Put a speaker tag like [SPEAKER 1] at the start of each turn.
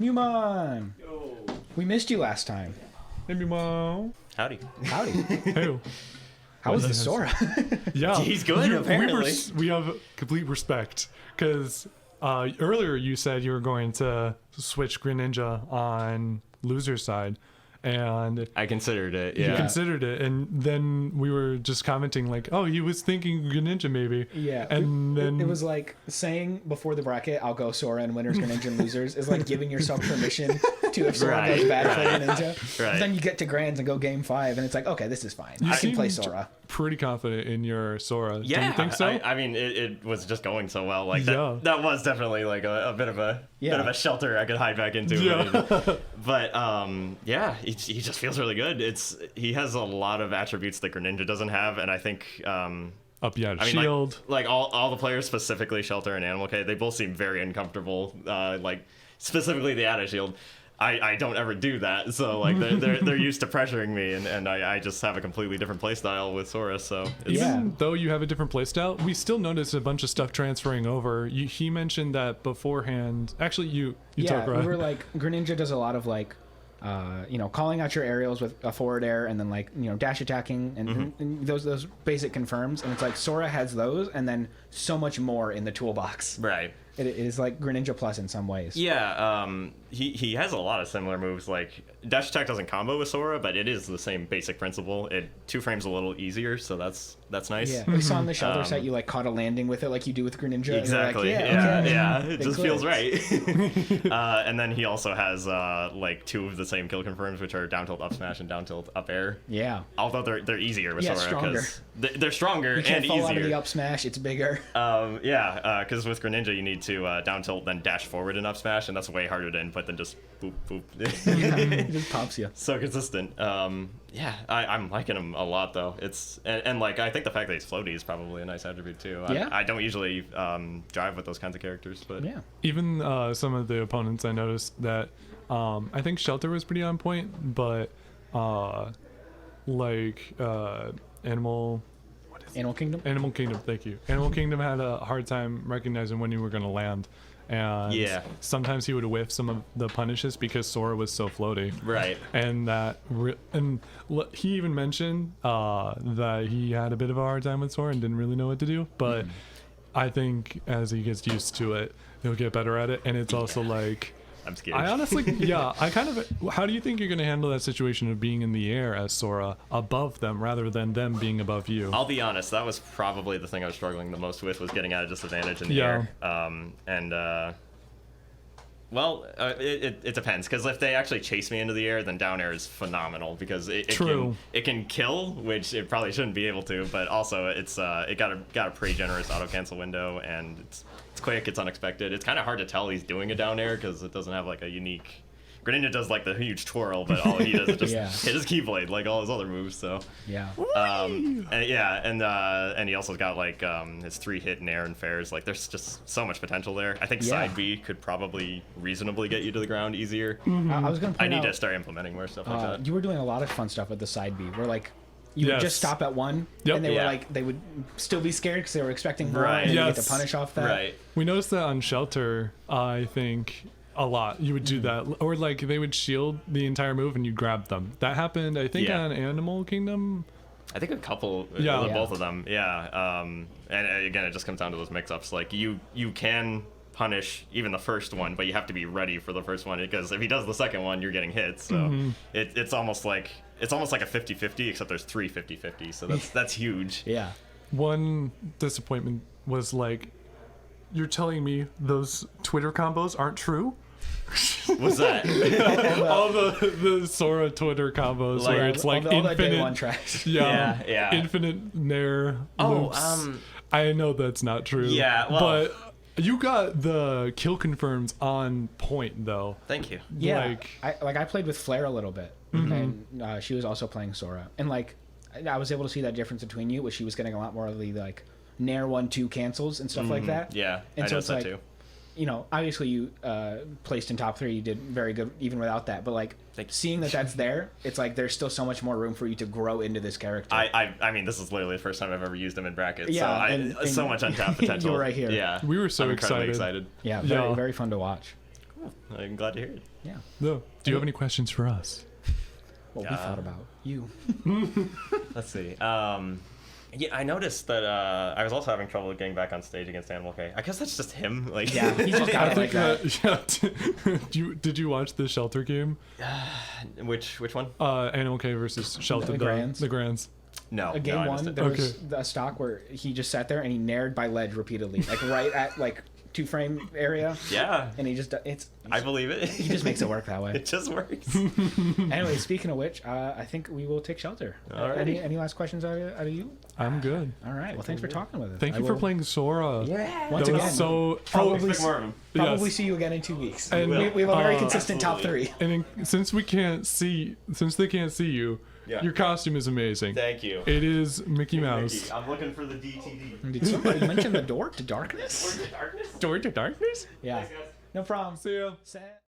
[SPEAKER 1] Mewmon!
[SPEAKER 2] Yo.
[SPEAKER 1] We missed you last time.
[SPEAKER 3] Hey, Mewmon.
[SPEAKER 2] Howdy.
[SPEAKER 1] Howdy.
[SPEAKER 3] Hey.
[SPEAKER 1] How was the Sora?
[SPEAKER 3] Yeah.
[SPEAKER 2] He's good, apparently.
[SPEAKER 3] We have complete respect. Because earlier you said you were going to switch Greninja on loser's side. And
[SPEAKER 2] I considered it, yeah.
[SPEAKER 3] you considered it. And then we were just commenting like, oh, he was thinking Greninja maybe.
[SPEAKER 1] Yeah.
[SPEAKER 3] And then
[SPEAKER 1] it was like saying before the bracket, I'll go Sora and winners, Greninja, and losers, is like giving yourself permission to if Sora goes bad for Greninja.
[SPEAKER 2] Right.
[SPEAKER 1] Then you get to Grands and go game 5, and it's like, okay, this is fine. I can play Sora.
[SPEAKER 3] Pretty confident in your Sora.
[SPEAKER 2] Yeah,
[SPEAKER 3] Do you think so?
[SPEAKER 2] I mean, it was just going so well. Like that,
[SPEAKER 3] Yeah.
[SPEAKER 2] that was definitely like a bit of a shelter I could hide back into.
[SPEAKER 3] Yeah.
[SPEAKER 2] But yeah, he just feels really good. He has a lot of attributes that Greninja doesn't have, and I think
[SPEAKER 3] Up, yeah,
[SPEAKER 2] I mean,
[SPEAKER 3] shield.
[SPEAKER 2] like all the players, specifically Shelter and Animal K, they both seem very uncomfortable. Like specifically the Ada Shield. I don't ever do that, so like they're used to pressuring me, and I just have a completely different playstyle with Sora. So
[SPEAKER 3] Even though you have a different playstyle, we still noticed a bunch of stuff transferring over. He mentioned that beforehand. Actually, you talk, right?
[SPEAKER 1] We were like, Greninja does a lot of like, calling out your aerials with a forward air, and then like dash attacking, and those basic confirms, and it's like Sora has those, and then so much more in the toolbox.
[SPEAKER 2] right.
[SPEAKER 1] It is like Greninja Plus in some ways.
[SPEAKER 2] Yeah, he has a lot of similar moves. Like dash attack doesn't combo with Sora, but it is the same basic principle. It 2 frames a little easier, so that's nice.
[SPEAKER 1] Yeah, we saw in the shelter set you like caught a landing with it, like you do with Greninja.
[SPEAKER 2] Exactly.
[SPEAKER 1] And you're like,
[SPEAKER 2] It just feels right. And then he also has like 2 of the same kill confirms, which are down tilt up smash and down tilt up air.
[SPEAKER 1] Yeah.
[SPEAKER 2] Although they're easier with Sora
[SPEAKER 1] stronger.
[SPEAKER 2] because they're stronger
[SPEAKER 1] You can't
[SPEAKER 2] and
[SPEAKER 1] fall
[SPEAKER 2] easier.
[SPEAKER 1] out of the up smash. It's bigger.
[SPEAKER 2] Because with Greninja you need to down tilt then dash forward and up smash, and that's way harder to input than just boop boop.
[SPEAKER 1] It just pops you.
[SPEAKER 2] So consistent. I'm liking him a lot though. And like I think the fact that he's floaty is probably a nice attribute too. I don't usually drive with those kinds of characters, but
[SPEAKER 1] Yeah.
[SPEAKER 3] Even some of the opponents, I noticed that I think Shelter was pretty on point, but Animal
[SPEAKER 1] Kingdom.
[SPEAKER 3] Animal Kingdom, thank you. Animal Kingdom had a hard time recognizing when you were going to land. And sometimes he would whiff some of the punishes because Sora was so floaty.
[SPEAKER 2] Right.
[SPEAKER 3] And he even mentioned that he had a bit of a hard time with Sora and didn't really know what to do. But I think as he gets used to it, he'll get better at it. And it's also like...
[SPEAKER 2] I'm scared.
[SPEAKER 3] I honestly, how do you think you're going to handle that situation of being in the air as Sora above them rather than them being above you?
[SPEAKER 2] I'll be honest, that was probably the thing I was struggling the most with, was getting at a disadvantage in the air. It depends, because if they actually chase me into the air, then down air is phenomenal, because it can kill, which it probably shouldn't be able to, but also it got a pretty generous auto cancel window, and it's quick, it's unexpected. It's kind of hard to tell he's doing a down air because it doesn't have like a unique... Greninja does like the huge twirl, but all he does is just hit his Keyblade like all his other moves. So and he also got like his 3-hit in air and fairs. Like there's just so much potential there. I think side B could probably reasonably get you to the ground easier.
[SPEAKER 1] I was gonna point
[SPEAKER 2] I need
[SPEAKER 1] out,
[SPEAKER 2] to start implementing more stuff like that.
[SPEAKER 1] You were doing a lot of fun stuff with the side B. Where like you would just stop at 1, and they were like they would still be scared because they were expecting more, and you get to punish off that.
[SPEAKER 2] Right.
[SPEAKER 3] We noticed that on Shelter, I think, a lot. You would do that, or like they would shield the entire move and you grab them. That happened, I think, on Animal Kingdom.
[SPEAKER 2] I think a couple, both of them. And again, it just comes down to those mix-ups. Like you can punish even the first one, but you have to be ready for the first one, because if he does the second one, you're getting hit. So it's almost like a 50-50, except there's 3 50-50. So that's huge.
[SPEAKER 1] Yeah.
[SPEAKER 3] One disappointment was like, you're telling me those Twitter combos aren't true?
[SPEAKER 2] What's that?
[SPEAKER 3] all the Sora Twitter combos where it's like
[SPEAKER 1] all
[SPEAKER 3] infinite
[SPEAKER 1] day one tracks.
[SPEAKER 2] Yeah.
[SPEAKER 3] Infinite Nair loops. I know that's not true.
[SPEAKER 2] Yeah, well,
[SPEAKER 3] but you got the kill confirms on point though.
[SPEAKER 2] Thank you.
[SPEAKER 1] Yeah, I played with Flare a little bit, and she was also playing Sora, and like I was able to see that difference between you, where she was getting a lot more of the like Nair 1-2 cancels and stuff like that.
[SPEAKER 2] Yeah,
[SPEAKER 1] and
[SPEAKER 2] I
[SPEAKER 1] so
[SPEAKER 2] noticed
[SPEAKER 1] it's
[SPEAKER 2] that
[SPEAKER 1] like,
[SPEAKER 2] too.
[SPEAKER 1] You know, obviously you placed in top 3, you did very good even without that, but like seeing that that's there, it's like there's still so much more room for you to grow into this character.
[SPEAKER 2] I mean, this is literally the first time I've ever used him in brackets.
[SPEAKER 1] Yeah,
[SPEAKER 2] so so much untapped potential.
[SPEAKER 1] You're right here.
[SPEAKER 2] Yeah,
[SPEAKER 3] We were so
[SPEAKER 2] I'm incredibly
[SPEAKER 3] excited.
[SPEAKER 1] Yeah, very fun to watch.
[SPEAKER 2] I'm glad to hear it.
[SPEAKER 1] Yeah.
[SPEAKER 3] No. Do you have any questions for us?
[SPEAKER 1] What we thought about you.
[SPEAKER 2] Let's see. Yeah, I noticed that I was also having trouble getting back on stage against Animal K. I guess that's just him. Like,
[SPEAKER 1] Yeah, he's just got it like that.
[SPEAKER 3] Yeah. Did you watch the Shelter game?
[SPEAKER 2] Which one?
[SPEAKER 3] Animal K versus Shelter.
[SPEAKER 1] The Grands.
[SPEAKER 3] The Grands.
[SPEAKER 2] No.
[SPEAKER 1] Game
[SPEAKER 2] no, I
[SPEAKER 1] one,
[SPEAKER 2] missed it.
[SPEAKER 1] there was a stock where he just sat there and he nared by ledge repeatedly, like right at like 2-frame area.
[SPEAKER 2] Yeah.
[SPEAKER 1] And he just
[SPEAKER 2] I believe it.
[SPEAKER 1] he just makes it work that way.
[SPEAKER 2] It just works.
[SPEAKER 1] Anyway, speaking of which, I think we will take Shelter.
[SPEAKER 2] Alrighty.
[SPEAKER 1] Any last questions out of you?
[SPEAKER 3] I'm good.
[SPEAKER 1] All right. Well, thanks for talking with us.
[SPEAKER 3] Thank you for playing Sora.
[SPEAKER 1] Yeah.
[SPEAKER 3] That was so.
[SPEAKER 1] Probably
[SPEAKER 2] Expect more of him.
[SPEAKER 3] Yes.
[SPEAKER 1] see you again in 2 weeks.
[SPEAKER 3] And
[SPEAKER 1] we have a very
[SPEAKER 3] uh,
[SPEAKER 1] consistent
[SPEAKER 2] absolutely.
[SPEAKER 1] top 3.
[SPEAKER 3] And since they can't see you,
[SPEAKER 2] Yeah.
[SPEAKER 3] your costume is amazing.
[SPEAKER 2] Thank you.
[SPEAKER 3] It is Mickey Mouse.
[SPEAKER 2] Mickey, I'm looking for the DTD.
[SPEAKER 1] Did somebody mention the door to darkness?
[SPEAKER 2] Darkness?
[SPEAKER 3] Door to darkness?
[SPEAKER 1] Yeah.
[SPEAKER 2] Thanks, guys.
[SPEAKER 1] No problem.
[SPEAKER 3] See ya.
[SPEAKER 1] Sa-